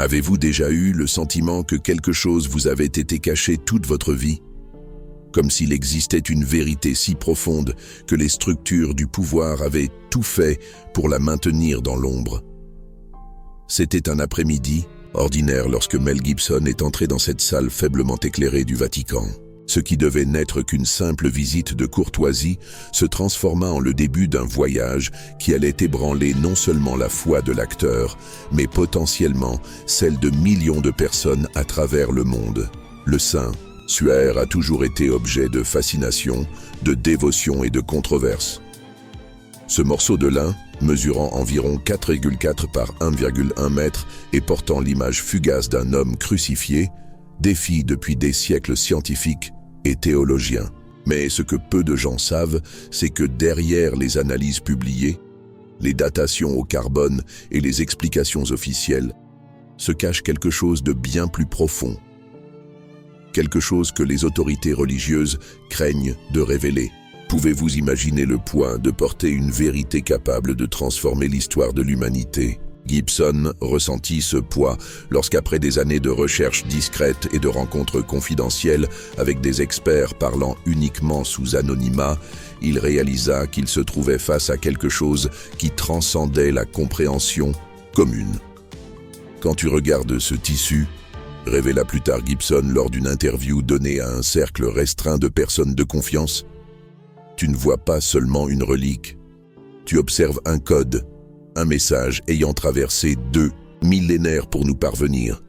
Avez-vous déjà eu le sentiment que quelque chose vous avait été caché toute votre vie? Comme s'il existait une vérité si profonde que les structures du pouvoir avaient tout fait pour la maintenir dans l'ombre. C'était un après-midi ordinaire lorsque Mel Gibson est entré dans cette salle faiblement éclairée du Vatican. Ce qui devait n'être qu'une simple visite de courtoisie se transforma en le début d'un voyage qui allait ébranler non seulement la foi de l'acteur, mais potentiellement celle de millions de personnes à travers le monde. Le Saint-Suaire a toujours été objet de fascination, de dévotion et de controverse. Ce morceau de lin, mesurant environ 4,4 par 1,1 mètre et portant l'image fugace d'un homme crucifié, défie depuis des siècles scientifiques et théologiens. Mais ce que peu de gens savent, c'est que derrière les analyses publiées, les datations au carbone et les explications officielles, se cache quelque chose de bien plus profond. Quelque chose que les autorités religieuses craignent de révéler. Pouvez-vous imaginer le poids de porter une vérité capable de transformer l'histoire de l'humanité? Gibson ressentit ce poids lorsqu'après des années de recherches discrètes et de rencontres confidentielles avec des experts parlant uniquement sous anonymat, il réalisa qu'il se trouvait face à quelque chose qui transcendait la compréhension commune. Quand tu regardes ce tissu, révéla plus tard Gibson lors d'une interview donnée à un cercle restreint de personnes de confiance, tu ne vois pas seulement une relique, tu observes un code, un message ayant traversé 2 millénaires pour nous parvenir.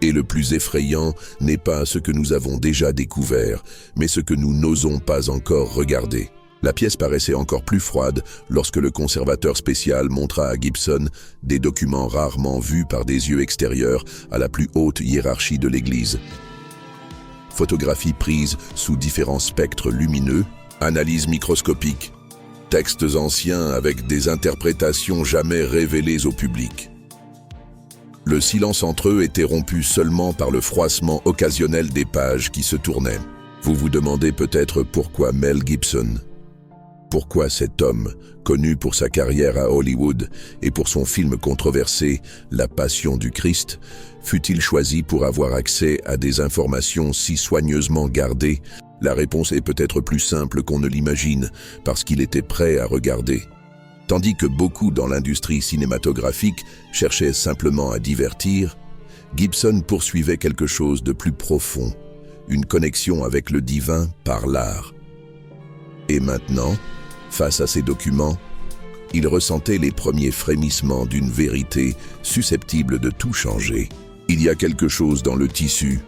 Et le plus effrayant n'est pas ce que nous avons déjà découvert, mais ce que nous n'osons pas encore regarder. La pièce paraissait encore plus froide lorsque le conservateur spécial montra à Gibson des documents rarement vus par des yeux extérieurs à la plus haute hiérarchie de l'Église. Photographies prises sous différents spectres lumineux, analyses microscopiques, textes anciens avec des interprétations jamais révélées au public. Le silence entre eux était rompu seulement par le froissement occasionnel des pages qui se tournaient. Vous vous demandez peut-être pourquoi Mel Gibson? Pourquoi cet homme, connu pour sa carrière à Hollywood et pour son film controversé La Passion du Christ, fut-il choisi pour avoir accès à des informations si soigneusement gardées? La réponse est peut-être plus simple qu'on ne l'imagine, parce qu'il était prêt à regarder. Tandis que beaucoup dans l'industrie cinématographique cherchaient simplement à divertir, Gibson poursuivait quelque chose de plus profond, une connexion avec le divin par l'art. Et maintenant, face à ces documents, il ressentait les premiers frémissements d'une vérité susceptible de tout changer. « Il y a quelque chose dans le tissu »,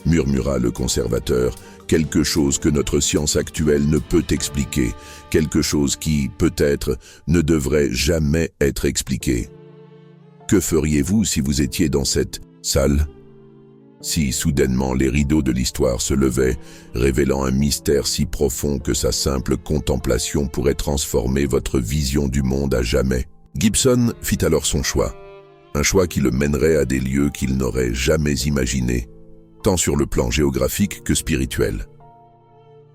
murmura le conservateur, quelque chose que notre science actuelle ne peut expliquer, quelque chose qui, peut-être, ne devrait jamais être expliqué. Que feriez-vous si vous étiez dans cette salle? Si soudainement les rideaux de l'histoire se levaient, révélant un mystère si profond que sa simple contemplation pourrait transformer votre vision du monde à jamais. Gibson fit alors son choix, un choix qui le mènerait à des lieux qu'il n'aurait jamais imaginés, tant sur le plan géographique que spirituel.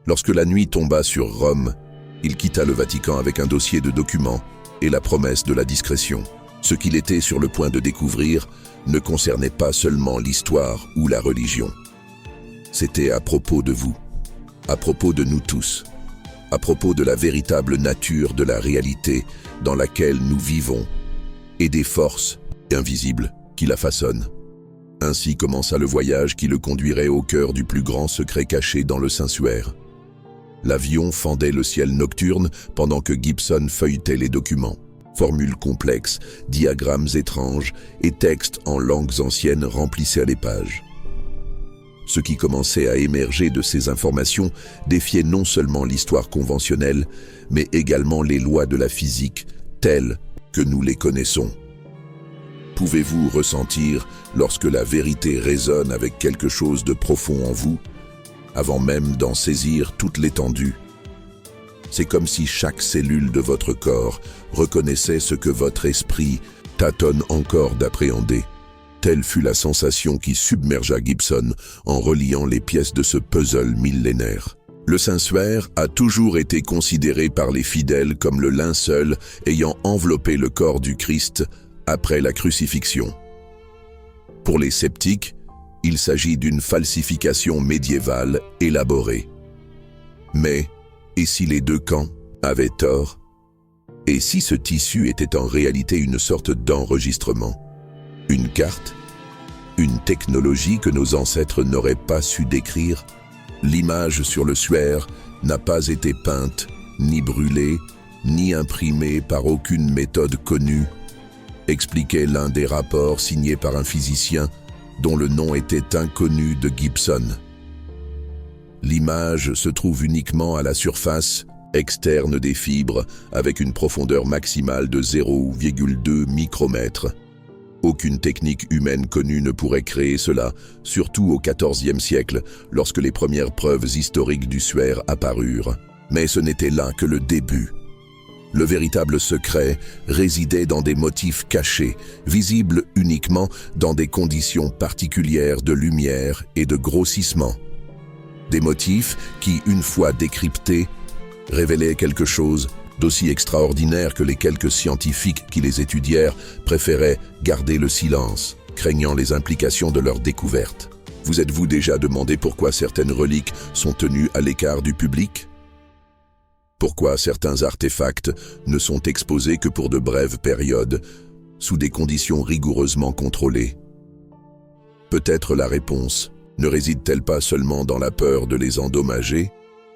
Lorsque la nuit tomba sur Rome, il quitta le Vatican avec un dossier de documents et la promesse de la discrétion. Ce qu'il était sur le point de découvrir ne concernait pas seulement l'histoire ou la religion. C'était à propos de vous, à propos de nous tous, à propos de la véritable nature de la réalité dans laquelle nous vivons et des forces invisibles qui la façonnent. Ainsi commença le voyage qui le conduirait au cœur du plus grand secret caché dans le Saint-Suaire. L'avion fendait le ciel nocturne pendant que Gibson feuilletait les documents. Formules complexes, diagrammes étranges et textes en langues anciennes remplissaient les pages. Ce qui commençait à émerger de ces informations défiait non seulement l'histoire conventionnelle, mais également les lois de la physique, telles que nous les connaissons. Pouvez-vous ressentir lorsque la vérité résonne avec quelque chose de profond en vous, avant même d'en saisir toute l'étendue? C'est comme si chaque cellule de votre corps reconnaissait ce que votre esprit tâtonne encore d'appréhender. Telle fut la sensation qui submergea Gibson en reliant les pièces de ce puzzle millénaire. Le Saint-Suaire a toujours été considéré par les fidèles comme le linceul ayant enveloppé le corps du Christ après la crucifixion. Pour les sceptiques, il s'agit d'une falsification médiévale élaborée. Mais, et si les deux camps avaient tort? Et si ce tissu était en réalité une sorte d'enregistrement? Une carte? Une technologie que nos ancêtres n'auraient pas su décrire? L'image sur le suaire n'a pas été peinte, ni brûlée, ni imprimée par aucune méthode connue, expliquait l'un des rapports signés par un physicien dont le nom était inconnu de Gibson. L'image se trouve uniquement à la surface externe des fibres avec une profondeur maximale de 0,2 micromètres. Aucune technique humaine connue ne pourrait créer cela, surtout au XIVe siècle, lorsque les premières preuves historiques du suaire apparurent. Mais ce n'était là que le début. Le véritable secret résidait dans des motifs cachés, visibles uniquement dans des conditions particulières de lumière et de grossissement. Des motifs qui, une fois décryptés, révélaient quelque chose d'aussi extraordinaire que les quelques scientifiques qui les étudièrent préféraient garder le silence, craignant les implications de leur découverte. Vous êtes-vous déjà demandé pourquoi certaines reliques sont tenues à l'écart du public? Pourquoi certains artefacts ne sont exposés que pour de brèves périodes, sous des conditions rigoureusement contrôlées? Peut-être la réponse ne réside-t-elle pas seulement dans la peur de les endommager,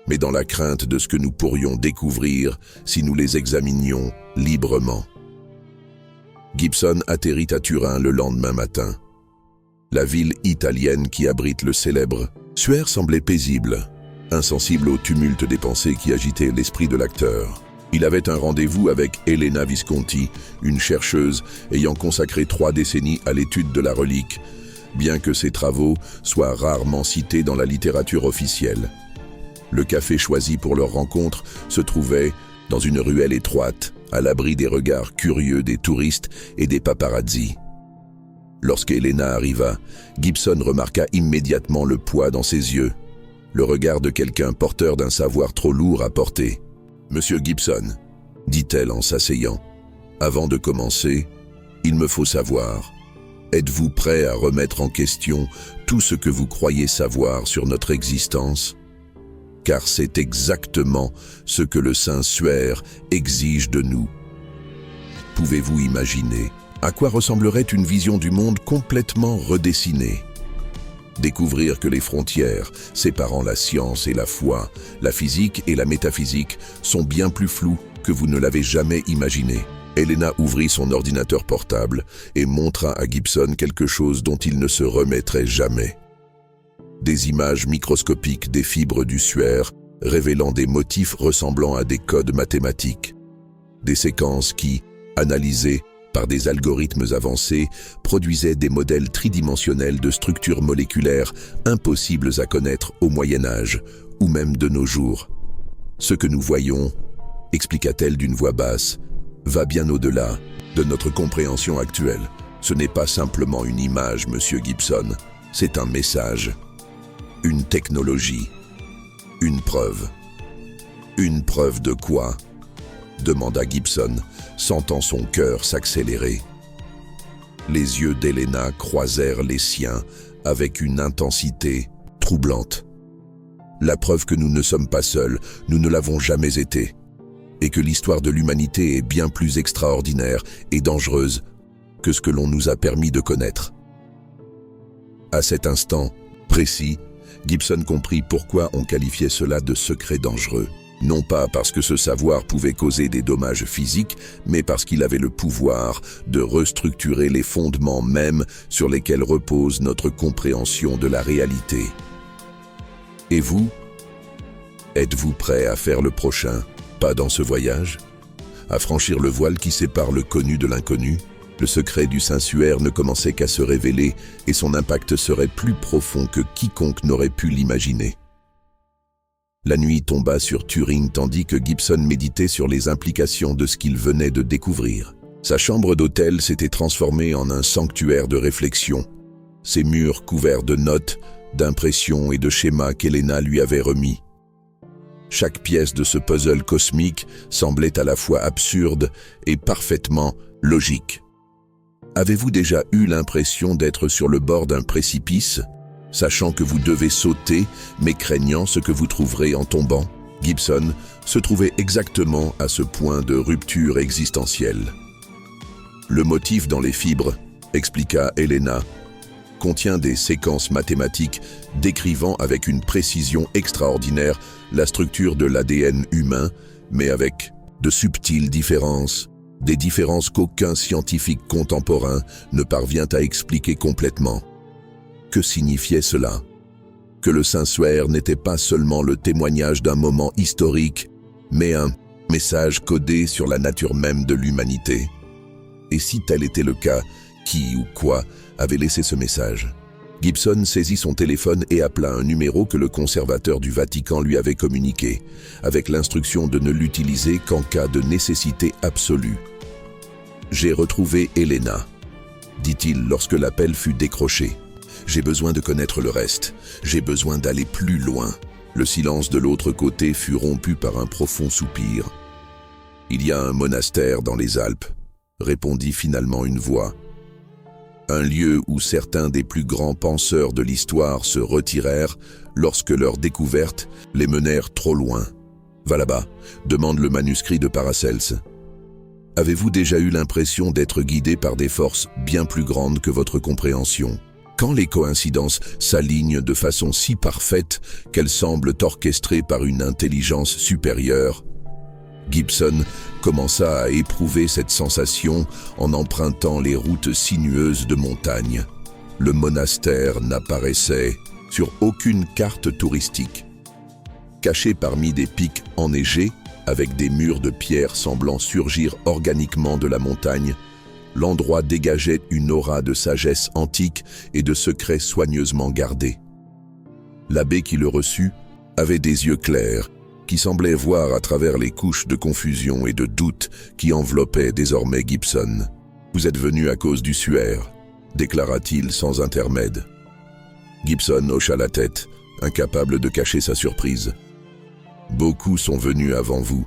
mais dans la crainte de ce que nous pourrions découvrir si nous les examinions librement. Gibson atterrit à Turin le lendemain matin. La ville italienne qui abrite le célèbre suaire semblait paisible, insensible au tumulte des pensées qui agitaient l'esprit de l'acteur. Il avait un rendez-vous avec Elena Visconti, une chercheuse ayant consacré 3 décennies à l'étude de la relique, bien que ses travaux soient rarement cités dans la littérature officielle. Le café choisi pour leur rencontre se trouvait dans une ruelle étroite, à l'abri des regards curieux des touristes et des paparazzis. Lorsqu'Elena arriva, Gibson remarqua immédiatement le poids dans ses yeux, le regard de quelqu'un porteur d'un savoir trop lourd à porter. « Monsieur Gibson, » dit-elle en s'asseyant, « avant de commencer, il me faut savoir, êtes-vous prêt à remettre en question tout ce que vous croyez savoir sur notre existence ? Car c'est exactement ce que le saint suaire exige de nous. Pouvez-vous imaginer à quoi ressemblerait une vision du monde complètement redessinée? Découvrir que les frontières séparant la science et la foi, la physique et la métaphysique sont bien plus floues que vous ne l'avez jamais imaginé. Elena ouvrit son ordinateur portable et montra à Gibson quelque chose dont il ne se remettrait jamais. Des images microscopiques des fibres du suaire révélant des motifs ressemblant à des codes mathématiques. Des séquences qui, analysées par des algorithmes avancés, produisaient des modèles tridimensionnels de structures moléculaires impossibles à connaître au Moyen-Âge ou même de nos jours. Ce que nous voyons, expliqua-t-elle d'une voix basse, va bien au-delà de notre compréhension actuelle. Ce n'est pas simplement une image, monsieur Gibson, c'est un message. Une technologie, une preuve. Une preuve de quoi? Demanda Gibson, sentant son cœur s'accélérer. Les yeux d'Elena croisèrent les siens avec une intensité troublante. La preuve que nous ne sommes pas seuls, nous ne l'avons jamais été, et que l'histoire de l'humanité est bien plus extraordinaire et dangereuse que ce que l'on nous a permis de connaître. À cet instant précis, Gibson comprit pourquoi on qualifiait cela de secret dangereux. Non pas parce que ce savoir pouvait causer des dommages physiques, mais parce qu'il avait le pouvoir de restructurer les fondements mêmes sur lesquels repose notre compréhension de la réalité. Et vous? Êtes-vous prêt à faire le prochain pas dans ce voyage? À franchir le voile qui sépare le connu de l'inconnu? Le secret du Saint-Suaire ne commençait qu'à se révéler et son impact serait plus profond que quiconque n'aurait pu l'imaginer. La nuit tomba sur Turing tandis que Gibson méditait sur les implications de ce qu'il venait de découvrir. Sa chambre d'hôtel s'était transformée en un sanctuaire de réflexion, ses murs couverts de notes, d'impressions et de schémas qu'Elena lui avait remis. Chaque pièce de ce puzzle cosmique semblait à la fois absurde et parfaitement logique. Avez-vous déjà eu l'impression d'être sur le bord d'un précipice, sachant que vous devez sauter, mais craignant ce que vous trouverez en tombant? Gibson se trouvait exactement à ce point de rupture existentielle. Le motif dans les fibres, expliqua Helena, contient des séquences mathématiques décrivant avec une précision extraordinaire la structure de l'ADN humain, mais avec de subtiles différences, des différences qu'aucun scientifique contemporain ne parvient à expliquer complètement. Que signifiait cela? Que le Saint-Suaire n'était pas seulement le témoignage d'un moment historique, mais un message codé sur la nature même de l'humanité. Et si tel était le cas, qui ou quoi avait laissé ce message? Gibson saisit son téléphone et appela un numéro que le conservateur du Vatican lui avait communiqué, avec l'instruction de ne l'utiliser qu'en cas de nécessité absolue. « J'ai retrouvé Helena », dit-il lorsque l'appel fut décroché. « J'ai besoin de connaître le reste. J'ai besoin d'aller plus loin. » Le silence de l'autre côté fut rompu par un profond soupir. « Il y a un monastère dans les Alpes », répondit finalement une voix. Un lieu où certains des plus grands penseurs de l'histoire se retirèrent lorsque leurs découvertes les menèrent trop loin. « Va là-bas », demande le manuscrit de Paracelse. Avez-vous déjà eu l'impression d'être guidé par des forces bien plus grandes que votre compréhension? Quand les coïncidences s'alignent de façon si parfaite qu'elles semblent orchestrées par une intelligence supérieure, Gibson commença à éprouver cette sensation en empruntant les routes sinueuses de montagne. Le monastère n'apparaissait sur aucune carte touristique. Caché parmi des pics enneigés, avec des murs de pierre semblant surgir organiquement de la montagne, l'endroit dégageait une aura de sagesse antique et de secrets soigneusement gardés. L'abbé qui le reçut avait des yeux clairs, qui semblait voir à travers les couches de confusion et de doute qui enveloppaient désormais Gibson. « Vous êtes venu à cause du suaire », déclara-t-il sans intermède. Gibson hocha la tête, incapable de cacher sa surprise. « Beaucoup sont venus avant vous »,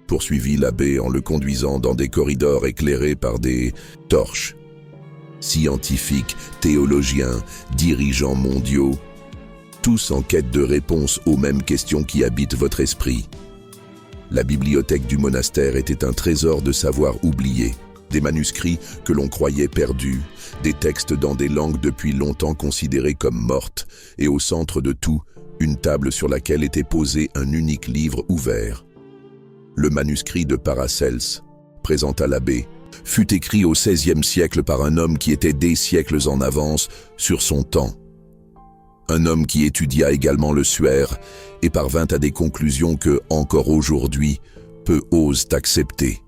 poursuivit l'abbé en le conduisant dans des corridors éclairés par des torches. Scientifiques, théologiens, dirigeants mondiaux, tous en quête de réponses aux mêmes questions qui habitent votre esprit. La bibliothèque du monastère était un trésor de savoir oublié, des manuscrits que l'on croyait perdus, des textes dans des langues depuis longtemps considérées comme mortes, et au centre de tout, une table sur laquelle était posé un unique livre ouvert. Le manuscrit de Paracelse, présenta l'abbé, fut écrit au XVIe siècle par un homme qui était des siècles en avance sur son temps. Un homme qui étudia également le suaire et parvint à des conclusions que, encore aujourd'hui, peu osent accepter.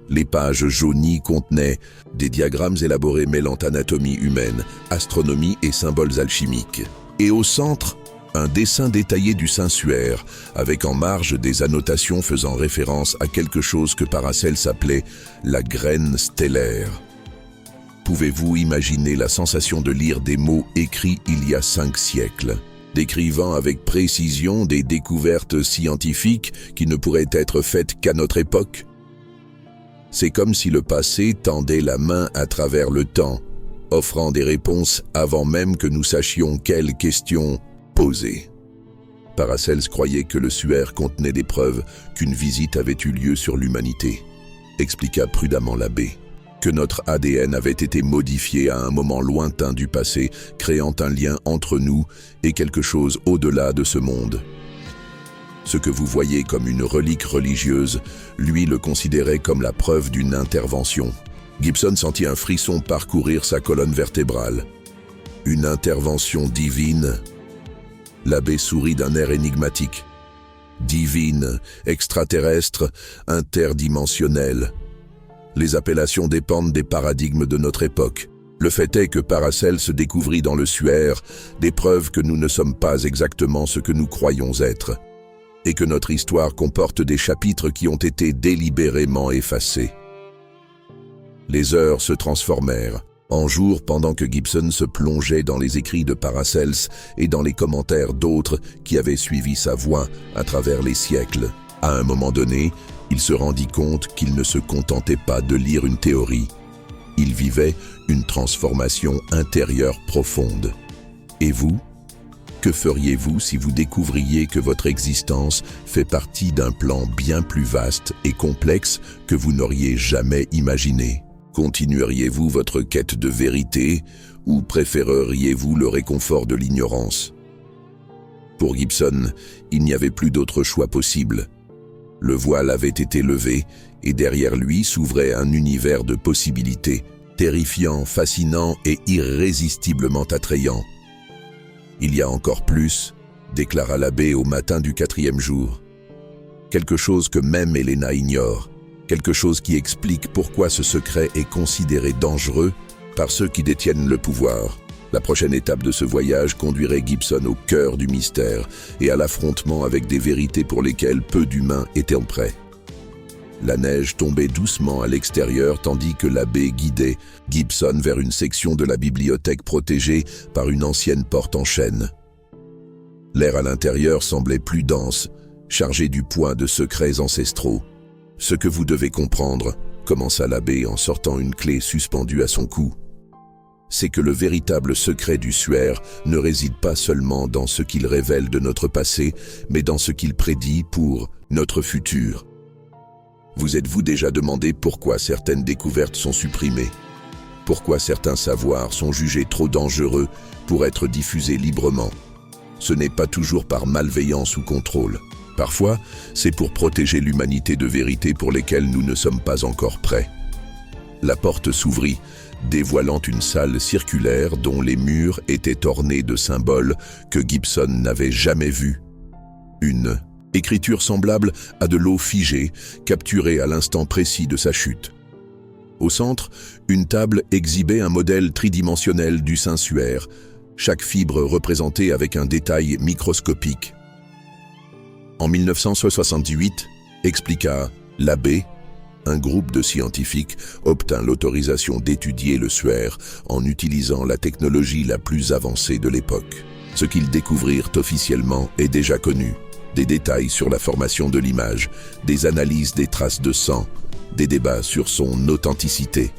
Les pages jaunies contenaient des diagrammes élaborés mêlant anatomie humaine, astronomie et symboles alchimiques. Et au centre, un dessin détaillé du Saint-Suaire, avec en marge des annotations faisant référence à quelque chose que Paracelse appelait la graine stellaire. Pouvez-vous imaginer la sensation de lire des mots écrits il y a 5 siècles, décrivant avec précision des découvertes scientifiques qui ne pourraient être faites qu'à notre époque? C'est comme si le passé tendait la main à travers le temps, offrant des réponses avant même que nous sachions quelles questions poser. Paracelse croyait que le suaire contenait des preuves qu'une visite avait eu lieu sur l'humanité, expliqua prudemment l'abbé. Que notre ADN avait été modifié à un moment lointain du passé, créant un lien entre nous et quelque chose au-delà de ce monde. Ce que vous voyez comme une relique religieuse, lui le considérait comme la preuve d'une intervention. Gibson sentit un frisson parcourir sa colonne vertébrale. Une intervention divine? L'abbé sourit d'un air énigmatique. Divine, extraterrestre, interdimensionnelle. Les appellations dépendent des paradigmes de notre époque. Le fait est que Paracelse découvrit dans le suaire des preuves que nous ne sommes pas exactement ce que nous croyons être, et que notre histoire comporte des chapitres qui ont été délibérément effacés. Les heures se transformèrent en jours pendant que Gibson se plongeait dans les écrits de Paracelse et dans les commentaires d'autres qui avaient suivi sa voie à travers les siècles. À un moment donné, il se rendit compte qu'il ne se contentait pas de lire une théorie, Il vivait une transformation intérieure profonde. Et vous? Que feriez-vous si vous découvriez que votre existence fait partie d'un plan bien plus vaste et complexe que vous n'auriez jamais imaginé? Continueriez-vous votre quête de vérité ou préféreriez-vous le réconfort de l'ignorance? Pour Gibson, il n'y avait plus d'autre choix possible. Le voile avait été levé et derrière lui s'ouvrait un univers de possibilités, terrifiant, fascinant et irrésistiblement attrayant. Il y a encore plus, déclara l'abbé au matin du 4e jour. Quelque chose que même Helena ignore, quelque chose qui explique pourquoi ce secret est considéré dangereux par ceux qui détiennent le pouvoir. La prochaine étape de ce voyage conduirait Gibson au cœur du mystère et à l'affrontement avec des vérités pour lesquelles peu d'humains étaient prêts. La neige tombait doucement à l'extérieur tandis que l'abbé guidait Gibson vers une section de la bibliothèque protégée par une ancienne porte en chêne. L'air à l'intérieur semblait plus dense, chargé du poids de secrets ancestraux. « Ce que vous devez comprendre, » commença l'abbé en sortant une clé suspendue à son cou, « c'est que le véritable secret du suaire ne réside pas seulement dans ce qu'il révèle de notre passé, mais dans ce qu'il prédit pour notre futur. » Vous êtes-vous déjà demandé pourquoi certaines découvertes sont supprimées? Pourquoi certains savoirs sont jugés trop dangereux pour être diffusés librement? Ce n'est pas toujours par malveillance ou contrôle. Parfois, c'est pour protéger l'humanité de vérités pour lesquelles nous ne sommes pas encore prêts. La porte s'ouvrit, dévoilant une salle circulaire dont les murs étaient ornés de symboles que Gibson n'avait jamais vus. Une écriture semblable à de l'eau figée, capturée à l'instant précis de sa chute. Au centre, une table exhibait un modèle tridimensionnel du Saint-Suaire, chaque fibre représentée avec un détail microscopique. En 1978, expliqua l'abbé, un groupe de scientifiques obtint l'autorisation d'étudier le suaire en utilisant la technologie la plus avancée de l'époque. Ce qu'ils découvrirent officiellement est déjà connu. Des détails sur la formation de l'image, des analyses des traces de sang, des débats sur son authenticité.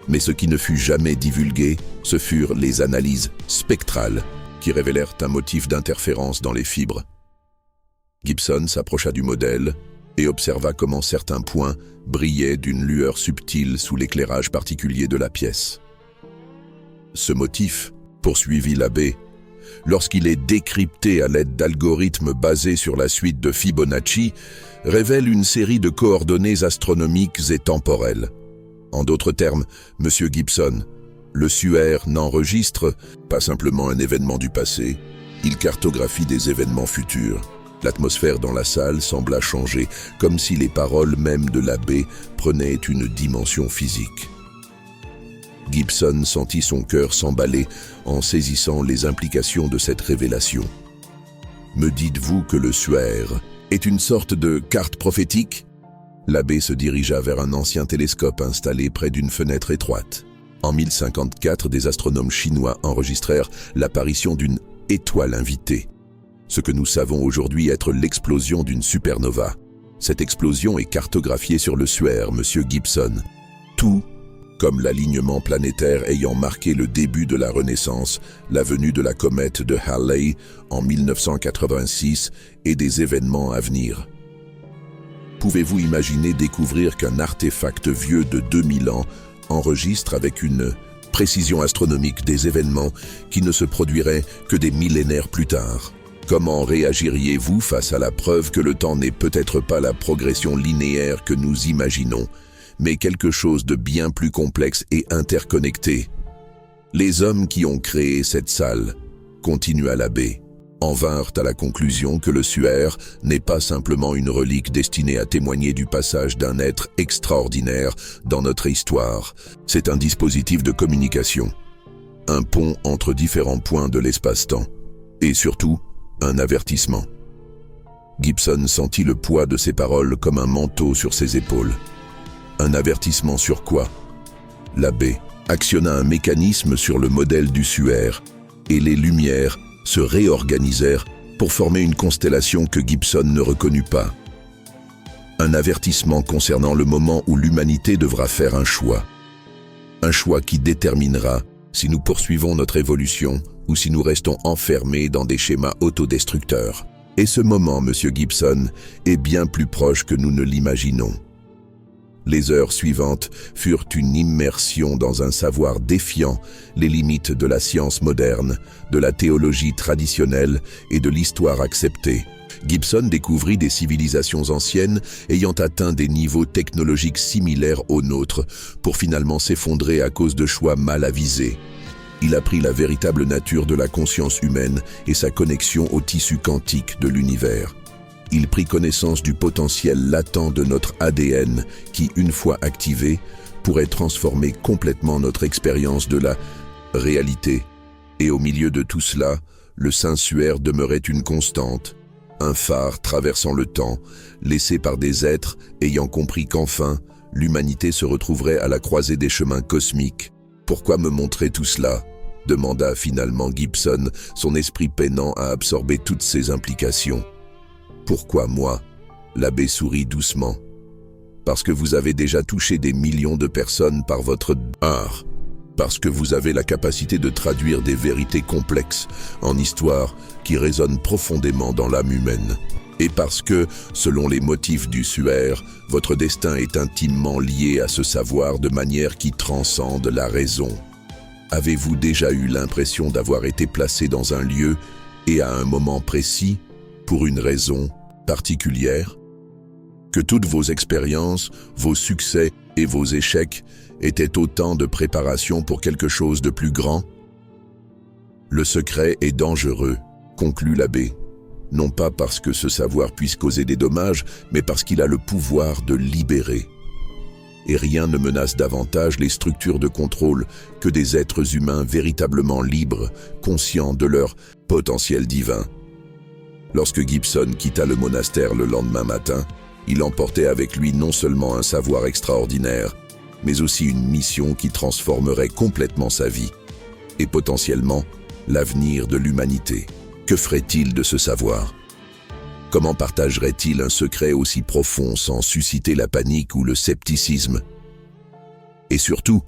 Mais ce qui ne fut jamais divulgué, ce furent les analyses spectrales qui révélèrent un motif d'interférence dans les fibres. Gibson s'approcha du modèle et observa comment certains points brillaient d'une lueur subtile sous l'éclairage particulier de la pièce. Ce motif, poursuivit l'abbé, lorsqu'il est décrypté à l'aide d'algorithmes basés sur la suite de Fibonacci, révèle une série de coordonnées astronomiques et temporelles. En d'autres termes, Monsieur Gibson, le suaire n'enregistre pas simplement un événement du passé, il cartographie des événements futurs. L'atmosphère dans la salle sembla changer, comme si les paroles même de l'abbé prenaient une dimension physique. Gibson sentit son cœur s'emballer en saisissant les implications de cette révélation. « Me dites-vous que le suaire est une sorte de carte prophétique ?» L'abbé se dirigea vers un ancien télescope installé près d'une fenêtre étroite. En 1054, des astronomes chinois enregistrèrent l'apparition d'une étoile invitée, ce que nous savons aujourd'hui être l'explosion d'une supernova. Cette explosion est cartographiée sur le suaire, Monsieur Gibson. Tout comme l'alignement planétaire ayant marqué le début de la Renaissance, la venue de la comète de Halley en 1986 et des événements à venir. Pouvez-vous imaginer découvrir qu'un artefact vieux de 2000 ans enregistre avec une précision astronomique des événements qui ne se produiraient que des millénaires plus tard? Comment réagiriez-vous face à la preuve que le temps n'est peut-être pas la progression linéaire que nous imaginons, mais quelque chose de bien plus complexe et interconnecté? Les hommes qui ont créé cette salle, continua l'abbé, en vinrent à la conclusion que le suaire n'est pas simplement une relique destinée à témoigner du passage d'un être extraordinaire dans notre histoire. C'est un dispositif de communication, un pont entre différents points de l'espace-temps, et surtout, un avertissement. Gibson sentit le poids de ces paroles comme un manteau sur ses épaules. Un avertissement sur quoi? L'abbé actionna un mécanisme sur le modèle du suaire, et les lumières se réorganisèrent pour former une constellation que Gibson ne reconnut pas. Un avertissement concernant le moment où l'humanité devra faire un choix. Un choix qui déterminera si nous poursuivons notre évolution ou si nous restons enfermés dans des schémas autodestructeurs. Et ce moment, Monsieur Gibson, est bien plus proche que nous ne l'imaginons. Les heures suivantes furent une immersion dans un savoir défiant les limites de la science moderne, de la théologie traditionnelle et de l'histoire acceptée. Gibson découvrit des civilisations anciennes ayant atteint des niveaux technologiques similaires aux nôtres pour finalement s'effondrer à cause de choix mal avisés. Il apprit la véritable nature de la conscience humaine et sa connexion au tissu quantique de l'univers. Il prit connaissance du potentiel latent de notre ADN qui, une fois activé, pourrait transformer complètement notre expérience de la réalité. Et au milieu de tout cela, le Saint-Suaire demeurait une constante, un phare traversant le temps, laissé par des êtres ayant compris qu'enfin, l'humanité se retrouverait à la croisée des chemins cosmiques. « Pourquoi me montrer tout cela ?» demanda finalement Gibson, son esprit peinant à absorber toutes ces implications. « Pourquoi moi ?» L'abbé sourit doucement. « Parce que vous avez déjà touché des millions de personnes par votre art. Parce que vous avez la capacité de traduire des vérités complexes en histoire qui résonnent profondément dans l'âme humaine. Et parce que, selon les motifs du Suaire, votre destin est intimement lié à ce savoir de manière qui transcende la raison. Avez-vous déjà eu l'impression d'avoir été placé dans un lieu et à un moment précis, pour une raison particulière? Que toutes vos expériences, vos succès et vos échecs étaient autant de préparation pour quelque chose de plus grand? Le secret est dangereux, conclut l'abbé. Non pas parce que ce savoir puisse causer des dommages, mais parce qu'il a le pouvoir de libérer. Et rien ne menace davantage les structures de contrôle que des êtres humains véritablement libres, conscients de leur potentiel divin. Lorsque Gibson quitta le monastère le lendemain matin, il emportait avec lui non seulement un savoir extraordinaire, mais aussi une mission qui transformerait complètement sa vie, et potentiellement l'avenir de l'humanité. Que ferait-il de ce savoir? Comment partagerait-il un secret aussi profond sans susciter la panique ou le scepticisme? Et surtout,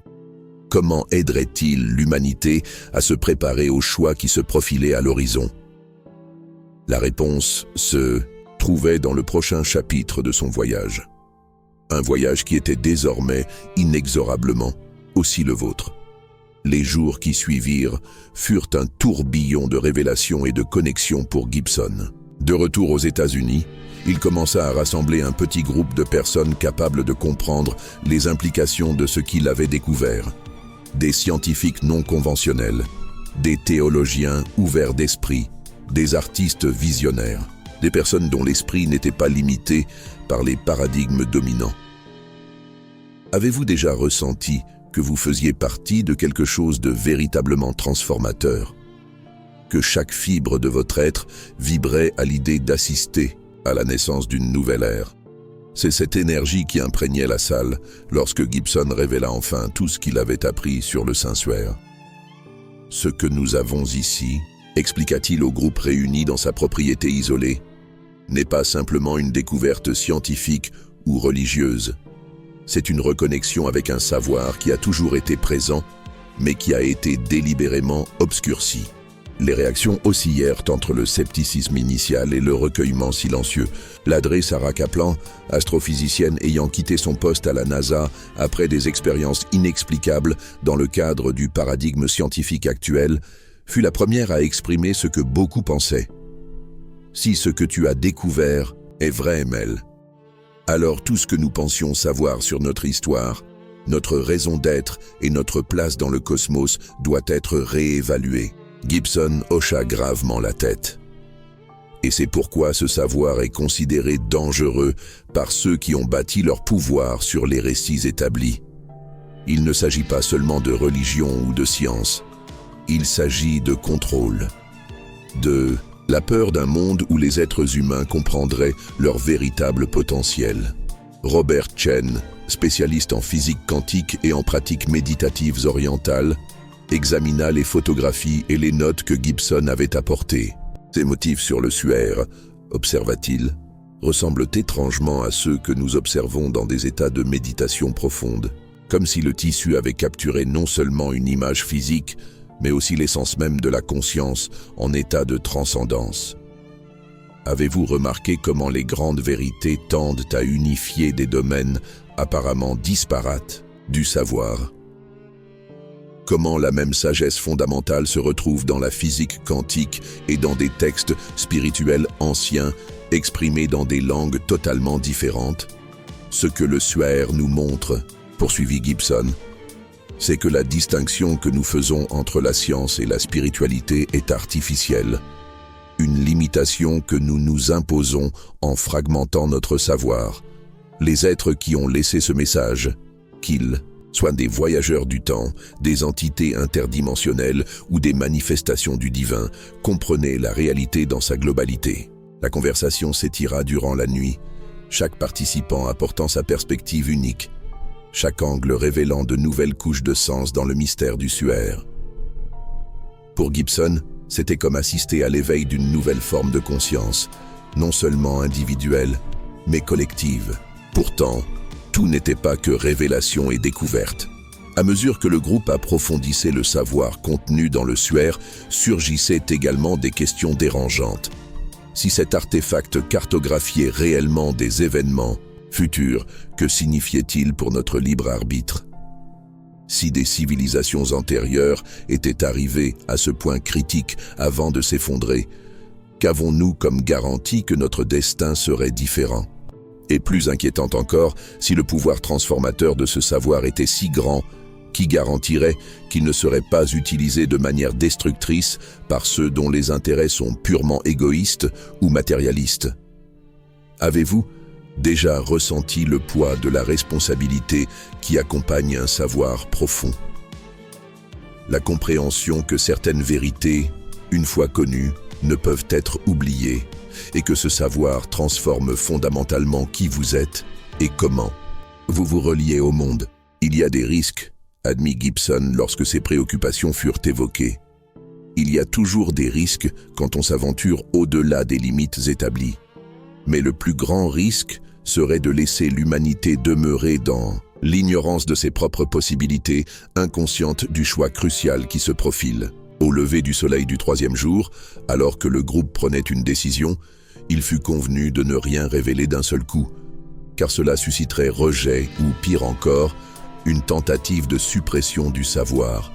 comment aiderait-il l'humanité à se préparer aux choix qui se profilaient à l'horizon? La réponse se trouvait dans le prochain chapitre de son voyage. Un voyage qui était désormais, inexorablement, aussi le vôtre. Les jours qui suivirent furent un tourbillon de révélations et de connexions pour Gibson. De retour aux États-Unis, il commença à rassembler un petit groupe de personnes capables de comprendre les implications de ce qu'il avait découvert. Des scientifiques non conventionnels, des théologiens ouverts d'esprit, des artistes visionnaires, des personnes dont l'esprit n'était pas limité par les paradigmes dominants. Avez-vous déjà ressenti que vous faisiez partie de quelque chose de véritablement transformateur? Que chaque fibre de votre être vibrait à l'idée d'assister à la naissance d'une nouvelle ère? C'est cette énergie qui imprégnait la salle lorsque Gibson révéla enfin tout ce qu'il avait appris sur le Saint-Suaire. « Ce que nous avons ici, expliqua-t-il au groupe réuni dans sa propriété isolée, n'est pas simplement une découverte scientifique ou religieuse. C'est une reconnexion avec un savoir qui a toujours été présent, mais qui a été délibérément obscurci. » Les réactions oscillèrent entre le scepticisme initial et le recueillement silencieux. L'Adré Sarah Kaplan, astrophysicienne ayant quitté son poste à la NASA après des expériences inexplicables dans le cadre du paradigme scientifique actuel, fut la première à exprimer ce que beaucoup pensaient. « Si ce que tu as découvert est vrai, Mel, alors tout ce que nous pensions savoir sur notre histoire, notre raison d'être et notre place dans le cosmos doit être réévalué. » Gibson hocha gravement la tête. Et c'est pourquoi ce savoir est considéré dangereux par ceux qui ont bâti leur pouvoir sur les récits établis. Il ne s'agit pas seulement de religion ou de science. Il s'agit de contrôle, de la peur d'un monde où les êtres humains comprendraient leur véritable potentiel. Robert Chen, spécialiste en physique quantique et en pratiques méditatives orientales, examina les photographies et les notes que Gibson avait apportées. Ces motifs sur le suaire, observa-t-il, ressemblent étrangement à ceux que nous observons dans des états de méditation profonde. comme si le tissu avait capturé non seulement une image physique, mais aussi l'essence même de la conscience en état de transcendance. Avez-vous remarqué comment les grandes vérités tendent à unifier des domaines apparemment disparates du savoir? Comment la même sagesse fondamentale se retrouve dans la physique quantique et dans des textes spirituels anciens exprimés dans des langues totalement différentes? Ce que le Suaire nous montre, poursuivit Gibson, c'est que la distinction que nous faisons entre la science et la spiritualité est artificielle, une limitation que nous nous imposons en fragmentant notre savoir. Les êtres qui ont laissé ce message, qu'ils soient des voyageurs du temps, des entités interdimensionnelles ou des manifestations du divin, comprenaient la réalité dans sa globalité. La conversation s'étira durant la nuit, chaque participant apportant sa perspective unique, chaque angle révélant de nouvelles couches de sens dans le mystère du Suaire. Pour Gibson, c'était comme assister à l'éveil d'une nouvelle forme de conscience, non seulement individuelle, mais collective. Pourtant, tout n'était pas que révélation et découverte. À mesure que le groupe approfondissait le savoir contenu dans le Suaire, surgissaient également des questions dérangeantes. Si cet artefact cartographiait réellement des événements futurs, que signifiait-il pour notre libre arbitre? Si des civilisations antérieures étaient arrivées à ce point critique avant de s'effondrer, qu'avons-nous comme garantie que notre destin serait différent? Et plus inquiétant encore, si le pouvoir transformateur de ce savoir était si grand, qui garantirait qu'il ne serait pas utilisé de manière destructrice par ceux dont les intérêts sont purement égoïstes ou matérialistes? Avez-vous déjà ressenti le poids de la responsabilité qui accompagne un savoir profond? La compréhension que certaines vérités, une fois connues, ne peuvent être oubliées, et que ce savoir transforme fondamentalement qui vous êtes et comment vous vous reliez au monde. Il y a des risques, admit Gibson lorsque ses préoccupations furent évoquées. Il y a toujours des risques quand on s'aventure au-delà des limites établies. Mais le plus grand risque serait de laisser l'humanité demeurer dans l'ignorance de ses propres possibilités, inconsciente du choix crucial qui se profile. Au lever du soleil du 3e jour, alors que le groupe prenait une décision, il fut convenu de ne rien révéler d'un seul coup, car cela susciterait rejet ou, pire encore, une tentative de suppression du savoir.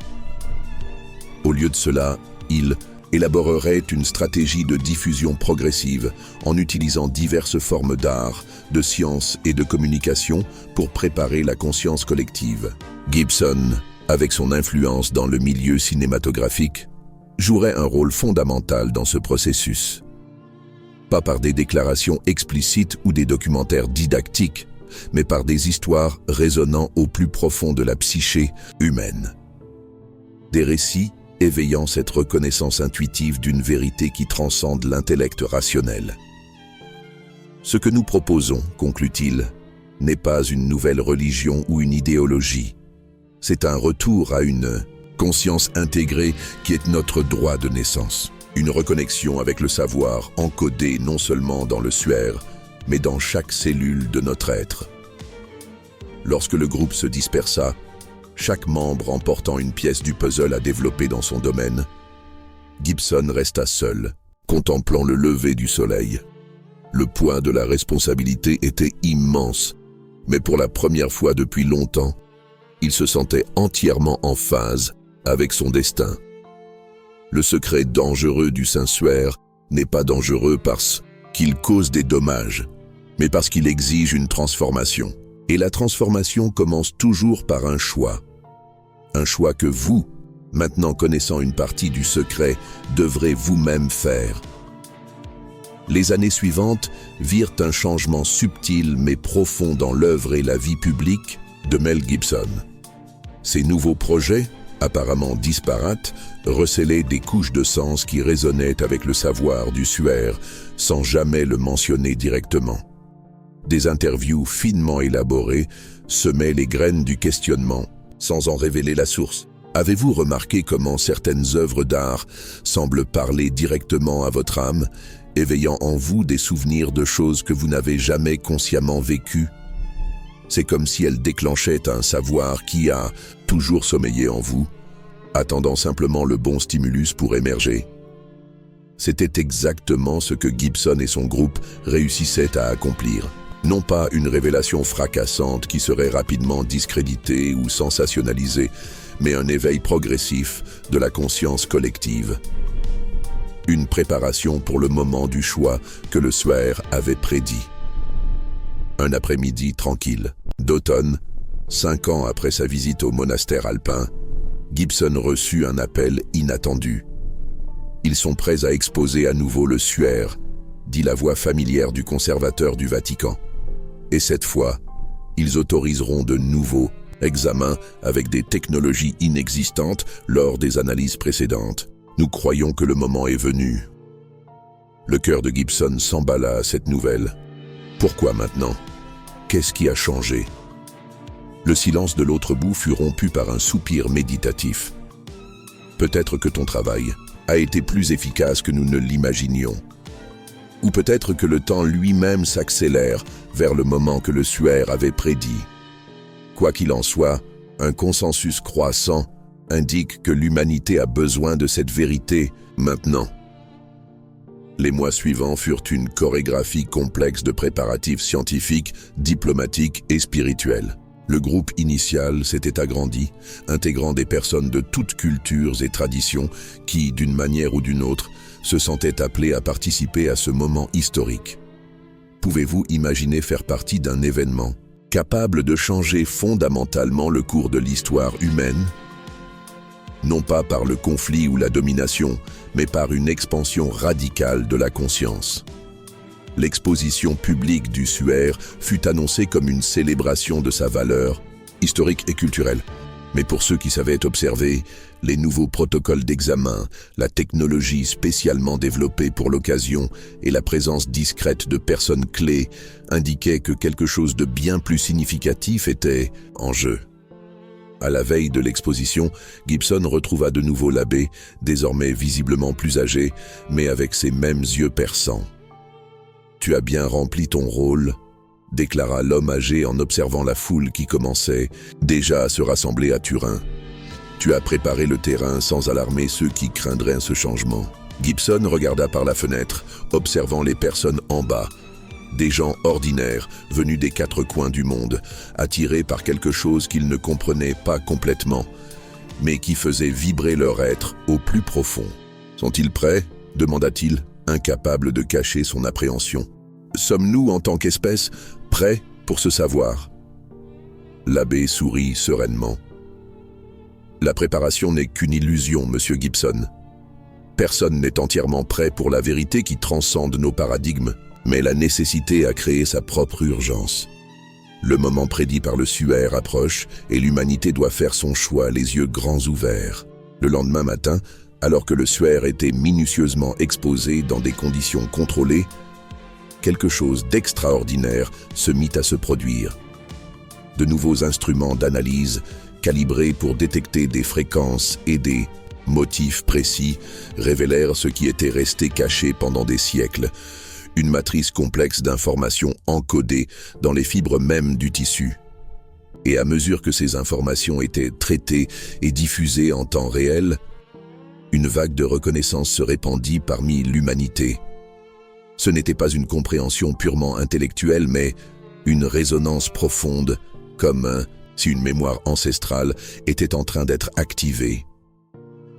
Au lieu de cela, il élaborerait une stratégie de diffusion progressive en utilisant diverses formes d'art, de science et de communication pour préparer la conscience collective. Gibson, avec son influence dans le milieu cinématographique, jouerait un rôle fondamental dans ce processus. Pas par des déclarations explicites ou des documentaires didactiques, mais par des histoires résonnant au plus profond de la psyché humaine. Des récits éveillant cette reconnaissance intuitive d'une vérité qui transcende l'intellect rationnel. Ce que nous proposons, conclut-il, n'est pas une nouvelle religion ou une idéologie. C'est un retour à une conscience intégrée qui est notre droit de naissance. Une reconnexion avec le savoir encodé non seulement dans le Suaire, mais dans chaque cellule de notre être. Lorsque le groupe se dispersa, chaque membre emportant une pièce du puzzle à développer dans son domaine, Gibson resta seul, contemplant le lever du soleil. Le poids de la responsabilité était immense, mais pour la première fois depuis longtemps, il se sentait entièrement en phase avec son destin. Le secret dangereux du Saint-Suaire n'est pas dangereux parce qu'il cause des dommages, mais parce qu'il exige une transformation. Et la transformation commence toujours par un choix. Un choix que vous, maintenant connaissant une partie du secret, devrez vous-même faire. Les années suivantes virent un changement subtil mais profond dans l'œuvre et la vie publique de Mel Gibson. Ces nouveaux projets, apparemment disparates, recélaient des couches de sens qui résonnaient avec le savoir du Suaire sans jamais le mentionner directement. Des interviews finement élaborées semaient les graines du questionnement, sans en révéler la source. Avez-vous remarqué comment certaines œuvres d'art semblent parler directement à votre âme, éveillant en vous des souvenirs de choses que vous n'avez jamais consciemment vécues? C'est comme si elle déclenchait un savoir qui a toujours sommeillé en vous, attendant simplement le bon stimulus pour émerger. C'était exactement ce que Gibson et son groupe réussissaient à accomplir. Non pas une révélation fracassante qui serait rapidement discréditée ou sensationnalisée, mais un éveil progressif de la conscience collective. Une préparation pour le moment du choix que le Swer avait prédit. Un après-midi tranquille, d'automne, 5 ans après sa visite au monastère alpin, Gibson reçut un appel inattendu. Ils sont prêts à exposer à nouveau le Swer, dit la voix familière du conservateur du Vatican. Et cette fois, ils autoriseront de nouveaux examens avec des technologies inexistantes lors des analyses précédentes. Nous croyons que le moment est venu. Le cœur de Gibson s'emballa à cette nouvelle. Pourquoi maintenant? Qu'est-ce qui a changé? Le silence de l'autre bout fut rompu par un soupir méditatif. Peut-être que ton travail a été plus efficace que nous ne l'imaginions. Ou peut-être que le temps lui-même s'accélère vers le moment que le Swer avait prédit. Quoi qu'il en soit, un consensus croissant indique que l'humanité a besoin de cette vérité maintenant. Les mois suivants furent une chorégraphie complexe de préparatifs scientifiques, diplomatiques et spirituels. Le groupe initial s'était agrandi, intégrant des personnes de toutes cultures et traditions qui, d'une manière ou d'une autre, se sentaient appelées à participer à ce moment historique. Pouvez-vous imaginer faire partie d'un événement capable de changer fondamentalement le cours de l'histoire humaine? Non pas par le conflit ou la domination, mais par une expansion radicale de la conscience. L'exposition publique du Swer fut annoncée comme une célébration de sa valeur historique et culturelle. Mais pour ceux qui savaient observer, les nouveaux protocoles d'examen, la technologie spécialement développée pour l'occasion et la présence discrète de personnes clés indiquaient que quelque chose de bien plus significatif était en jeu. À la veille de l'exposition, Gibson retrouva de nouveau l'abbé, désormais visiblement plus âgé, mais avec ses mêmes yeux perçants. « Tu as bien rempli ton rôle », déclara l'homme âgé en observant la foule qui commençait déjà à se rassembler à Turin. « Tu as préparé le terrain sans alarmer ceux qui craindraient ce changement. » Gibson regarda par la fenêtre, observant les personnes en bas, des gens ordinaires venus des 4 coins du monde, attirés par quelque chose qu'ils ne comprenaient pas complètement, mais qui faisait vibrer leur être au plus profond. « Sont-ils prêts ?» demanda-t-il, incapable de cacher son appréhension. « Sommes-nous, en tant qu'espèce, prêts pour ce savoir ?» L'abbé sourit sereinement. « La préparation n'est qu'une illusion, monsieur Gibson. Personne n'est entièrement prêt pour la vérité qui transcende nos paradigmes, mais la nécessité a créé sa propre urgence. Le moment prédit par le Swer approche et l'humanité doit faire son choix les yeux grands ouverts. Le lendemain matin, alors que le Swer était minutieusement exposé dans des conditions contrôlées, quelque chose d'extraordinaire se mit à se produire. De nouveaux instruments d'analyse, calibrés pour détecter des fréquences et des motifs précis, révélèrent ce qui était resté caché pendant des siècles, une matrice complexe d'informations encodées dans les fibres mêmes du tissu. Et à mesure que ces informations étaient traitées et diffusées en temps réel, une vague de reconnaissance se répandit parmi l'humanité. Ce n'était pas une compréhension purement intellectuelle, mais une résonance profonde, comme si une mémoire ancestrale était en train d'être activée.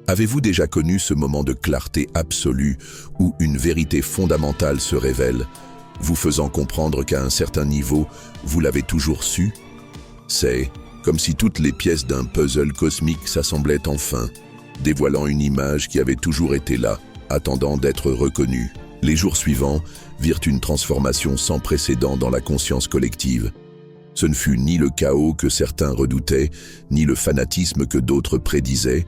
Avez-vous déjà connu ce moment de clarté absolue où une vérité fondamentale se révèle, vous faisant comprendre qu'à un certain niveau, vous l'avez toujours su? C'est comme si toutes les pièces d'un puzzle cosmique s'assemblaient enfin, dévoilant une image qui avait toujours été là, attendant d'être reconnue. Les jours suivants virent une transformation sans précédent dans la conscience collective. Ce ne fut ni le chaos que certains redoutaient, ni le fanatisme que d'autres prédisaient,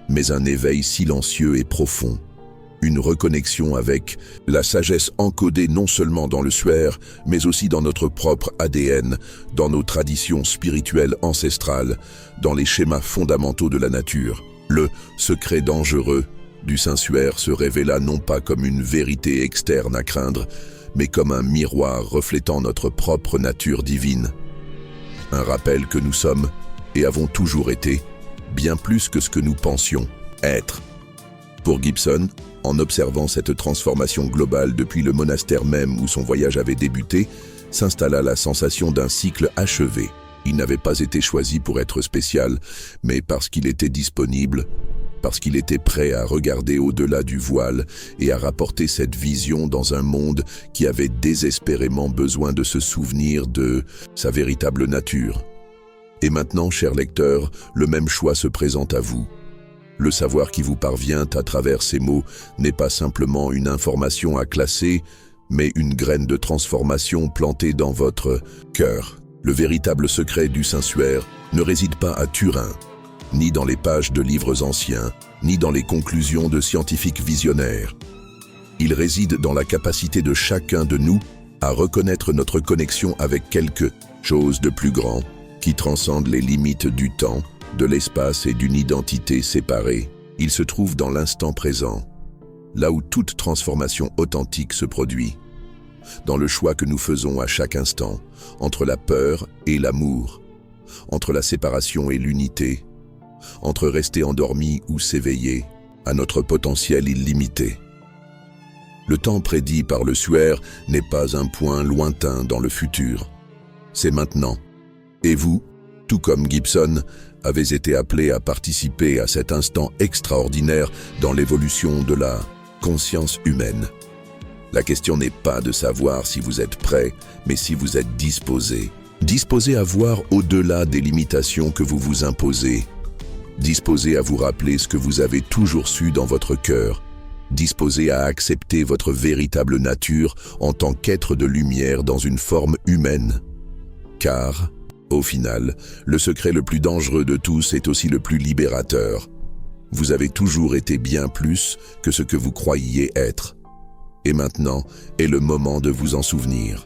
mais un éveil silencieux et profond. Une reconnexion avec la sagesse encodée non seulement dans le Swer, mais aussi dans notre propre ADN, dans nos traditions spirituelles ancestrales, dans les schémas fondamentaux de la nature. Le secret dangereux du Saint-Swer se révéla non pas comme une vérité externe à craindre, mais comme un miroir reflétant notre propre nature divine. Un rappel que nous sommes, et avons toujours été, bien plus que ce que nous pensions être. Pour Gibson, en observant cette transformation globale depuis le monastère même où son voyage avait débuté, s'installa la sensation d'un cycle achevé. Il n'avait pas été choisi pour être spécial, mais parce qu'il était disponible, parce qu'il était prêt à regarder au-delà du voile et à rapporter cette vision dans un monde qui avait désespérément besoin de se souvenir de sa véritable nature. Et maintenant, cher lecteur, le même choix se présente à vous. Le savoir qui vous parvient à travers ces mots n'est pas simplement une information à classer, mais une graine de transformation plantée dans votre cœur. Le véritable secret du Saint-Suaire ne réside pas à Turin, ni dans les pages de livres anciens, ni dans les conclusions de scientifiques visionnaires. Il réside dans la capacité de chacun de nous à reconnaître notre connexion avec quelque chose de plus grand, qui transcende les limites du temps, de l'espace et d'une identité séparée. Il se trouve dans l'instant présent, là où toute transformation authentique se produit, dans le choix que nous faisons à chaque instant, entre la peur et l'amour, entre la séparation et l'unité, entre rester endormi ou s'éveiller à notre potentiel illimité. Le temps prédit par le Suaire n'est pas un point lointain dans le futur, c'est maintenant. Et vous, tout comme Gibson, avez été appelés à participer à cet instant extraordinaire dans l'évolution de la conscience humaine. La question n'est pas de savoir si vous êtes prêt, mais si vous êtes disposé. Disposé à voir au-delà des limitations que vous vous imposez. Disposé à vous rappeler ce que vous avez toujours su dans votre cœur. Disposé à accepter votre véritable nature en tant qu'être de lumière dans une forme humaine. Car, au final, le secret le plus dangereux de tous est aussi le plus libérateur. Vous avez toujours été bien plus que ce que vous croyiez être. Et maintenant est le moment de vous en souvenir.